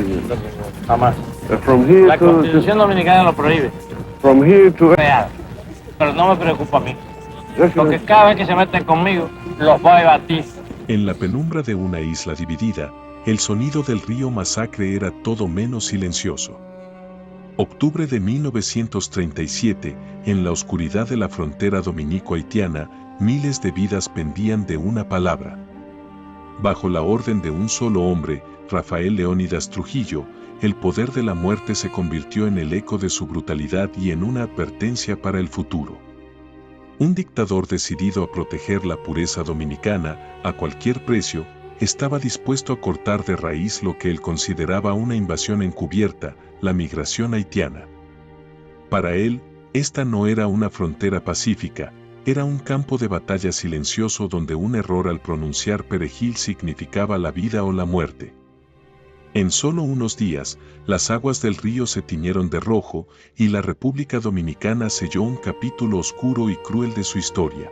here. Jamás. From here La to Constitución Dominicana lo prohíbe. from here to Real. Pero no me preocupa a mí. That's Porque right. cada vez que se meten conmigo, los voy a batir. En la penumbra de una isla dividida, el sonido del río Masacre era todo menos silencioso. Octubre de 1937, en la oscuridad de la frontera dominico-haitiana, miles de vidas pendían de una palabra. Bajo la orden de un solo hombre, Rafael Leónidas Trujillo, el poder de la muerte se convirtió en el eco de su brutalidad y en una advertencia para el futuro. Un dictador decidido a proteger la pureza dominicana a cualquier precio, estaba dispuesto a cortar de raíz lo que él consideraba una invasión encubierta, la migración haitiana. Para él, esta no era una frontera pacífica, era un campo de batalla silencioso donde un error al pronunciar perejil significaba la vida o la muerte. En solo unos días, las aguas del río se tiñeron de rojo y la República Dominicana selló un capítulo oscuro y cruel de su historia.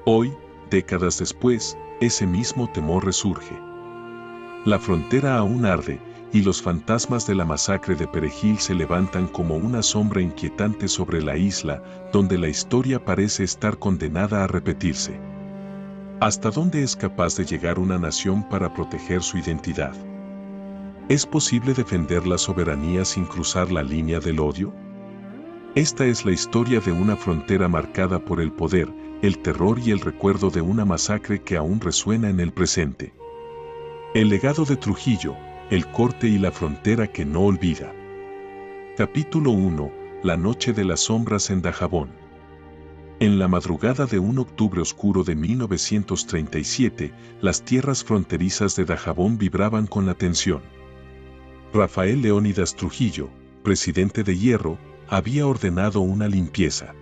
Hoy, décadas después, ese mismo temor resurge. La frontera aún arde, y los fantasmas de la masacre de Perejil se levantan como una sombra inquietante sobre la isla, donde la historia parece estar condenada a repetirse. ¿Hasta dónde es capaz de llegar una nación para proteger su identidad? ¿Es posible defender la soberanía sin cruzar la línea del odio? Esta es la historia de una frontera marcada por el poder, el terror y el recuerdo de una masacre que aún resuena en el presente. El legado de Trujillo, el corte y la frontera que no olvida. Capítulo 1. La noche de las sombras en Dajabón. En la madrugada de un octubre oscuro de 1937, las tierras fronterizas de Dajabón vibraban con la tensión. Rafael Leónidas Trujillo, presidente de hierro, había ordenado una limpieza.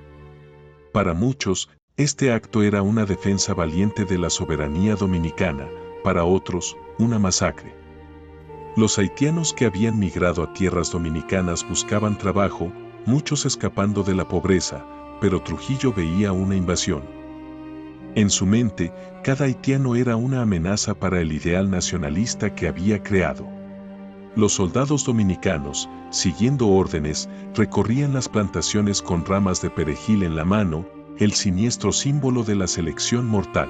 Para muchos, este acto era una defensa valiente de la soberanía dominicana, para otros, una masacre. Los haitianos que habían migrado a tierras dominicanas buscaban trabajo, muchos escapando de la pobreza, pero Trujillo veía una invasión. En su mente, cada haitiano era una amenaza para el ideal nacionalista que había creado. Los soldados dominicanos, siguiendo órdenes, recorrían las plantaciones con ramas de perejil en la mano, el siniestro símbolo de la selección mortal.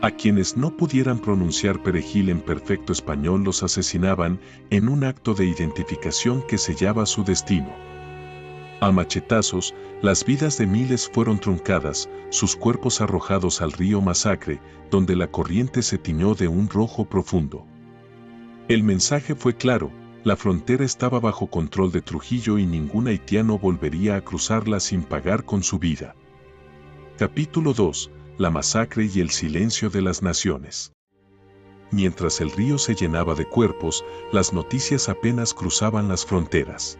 A quienes no pudieran pronunciar perejil en perfecto español los asesinaban en un acto de identificación que sellaba su destino. A machetazos, las vidas de miles fueron truncadas, sus cuerpos arrojados al río Masacre, donde la corriente se tiñó de un rojo profundo. El mensaje fue claro, la frontera estaba bajo control de Trujillo y ningún haitiano volvería a cruzarla sin pagar con su vida. Capítulo 2. La masacre y el silencio de las naciones. Mientras el río se llenaba de cuerpos, las noticias apenas cruzaban las fronteras.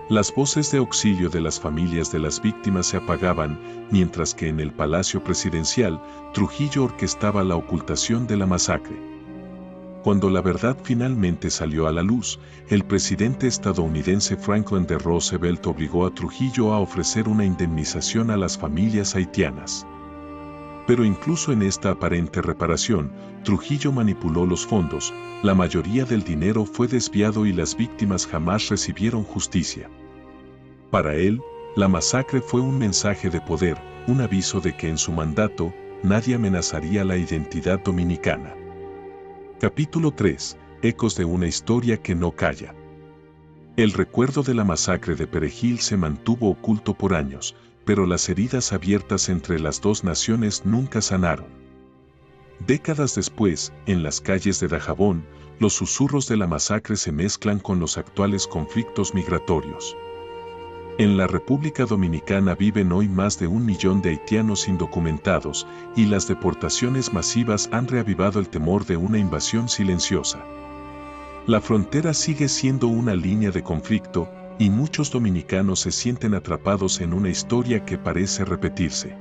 Las voces de auxilio de las familias de las víctimas se apagaban, mientras que en el Palacio Presidencial, Trujillo orquestaba la ocultación de la masacre. Cuando la verdad finalmente salió a la luz, el presidente estadounidense Franklin D. Roosevelt obligó a Trujillo a ofrecer una indemnización a las familias haitianas. Pero incluso en esta aparente reparación, Trujillo manipuló los fondos, la mayoría del dinero fue desviado y las víctimas jamás recibieron justicia. Para él, la masacre fue un mensaje de poder, un aviso de que en su mandato, nadie amenazaría la identidad dominicana. Capítulo 3. Ecos de una historia que no calla. El recuerdo de la masacre de Perejil se mantuvo oculto por años, pero las heridas abiertas entre las dos naciones nunca sanaron. Décadas después, en las calles de Dajabón, los susurros de la masacre se mezclan con los actuales conflictos migratorios. En la República Dominicana viven hoy más de 1 millón de haitianos indocumentados, y las deportaciones masivas han reavivado el temor de una invasión silenciosa. La frontera sigue siendo una línea de conflicto, y muchos dominicanos se sienten atrapados en una historia que parece repetirse.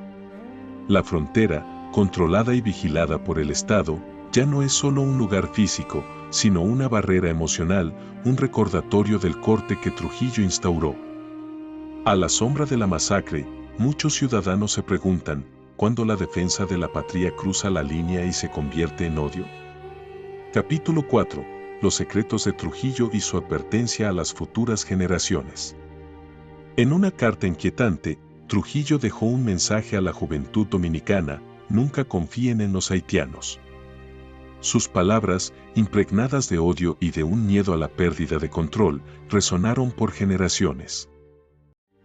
La frontera, controlada y vigilada por el Estado, ya no es solo un lugar físico, sino una barrera emocional, un recordatorio del corte que Trujillo instauró. A la sombra de la masacre, muchos ciudadanos se preguntan, ¿cuándo la defensa de la patria cruza la línea y se convierte en odio? Capítulo 4. los secretos de Trujillo y su advertencia a las futuras generaciones. En una carta inquietante, Trujillo dejó un mensaje a la juventud dominicana: nunca confíen en los haitianos. Sus palabras, impregnadas de odio y de un miedo a la pérdida de control, resonaron por generaciones.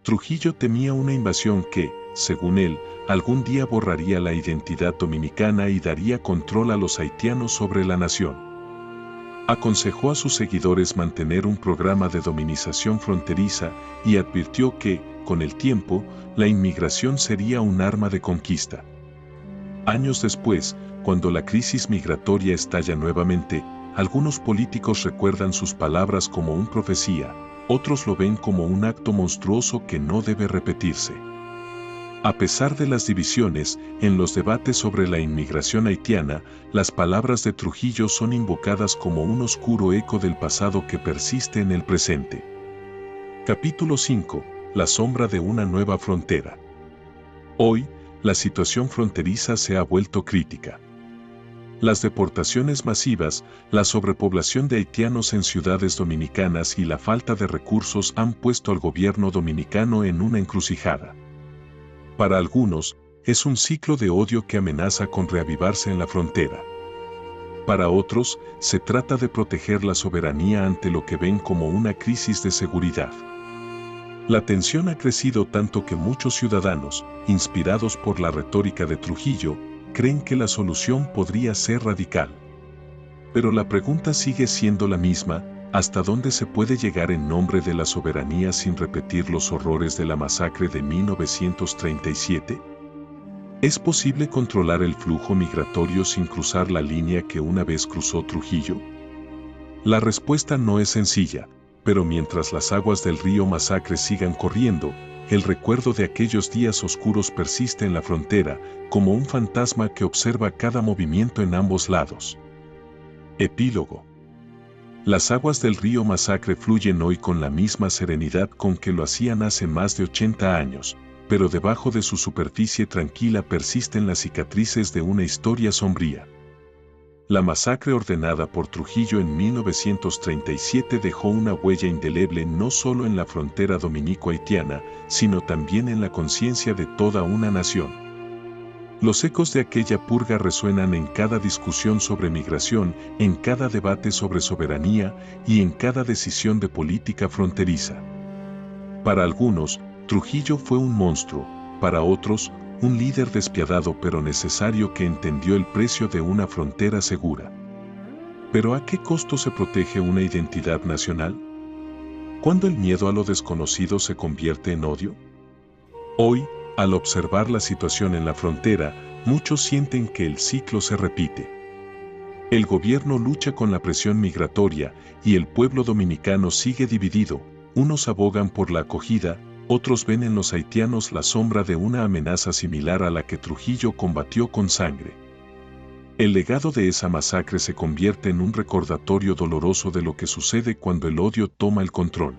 Trujillo temía una invasión que, según él, algún día borraría la identidad dominicana y daría control a los haitianos sobre la nación. Aconsejó a sus seguidores mantener un programa de dominización fronteriza y advirtió que, con el tiempo, la inmigración sería un arma de conquista. Años después, cuando la crisis migratoria estalla nuevamente, algunos políticos recuerdan sus palabras como una profecía, otros lo ven como un acto monstruoso que no debe repetirse. A pesar de las divisiones, en los debates sobre la inmigración haitiana, las palabras de Trujillo son invocadas como un oscuro eco del pasado que persiste en el presente. Capítulo 5. La sombra de una nueva frontera. Hoy, la situación fronteriza se ha vuelto crítica. Las deportaciones masivas, la sobrepoblación de haitianos en ciudades dominicanas y la falta de recursos han puesto al gobierno dominicano en una encrucijada. Para algunos, es un ciclo de odio que amenaza con reavivarse en la frontera. Para otros, se trata de proteger la soberanía ante lo que ven como una crisis de seguridad. La tensión ha crecido tanto que muchos ciudadanos, inspirados por la retórica de Trujillo, creen que la solución podría ser radical. Pero la pregunta sigue siendo la misma: ¿hasta dónde se puede llegar en nombre de la soberanía sin repetir los horrores de la masacre de 1937? ¿Es posible controlar el flujo migratorio sin cruzar la línea que una vez cruzó Trujillo? La respuesta no es sencilla, pero mientras las aguas del río Masacre sigan corriendo, el recuerdo de aquellos días oscuros persiste en la frontera, como un fantasma que observa cada movimiento en ambos lados. Epílogo. Las aguas del río Masacre fluyen hoy con la misma serenidad con que lo hacían hace más de 80 años, pero debajo de su superficie tranquila persisten las cicatrices de una historia sombría. La masacre ordenada por Trujillo en 1937 dejó una huella indeleble no solo en la frontera dominico-haitiana, sino también en la conciencia de toda una nación. Los ecos de aquella purga resuenan en cada discusión sobre migración, en cada debate sobre soberanía y en cada decisión de política fronteriza. Para algunos, Trujillo fue un monstruo, para otros, un líder despiadado pero necesario que entendió el precio de una frontera segura. ¿Pero a qué costo se protege una identidad nacional? ¿Cuándo el miedo a lo desconocido se convierte en odio? Hoy, al observar la situación en la frontera, muchos sienten que el ciclo se repite. El gobierno lucha con la presión migratoria y el pueblo dominicano sigue dividido. Unos abogan por la acogida, otros ven en los haitianos la sombra de una amenaza similar a la que Trujillo combatió con sangre. El legado de esa masacre se convierte en un recordatorio doloroso de lo que sucede cuando el odio toma el control.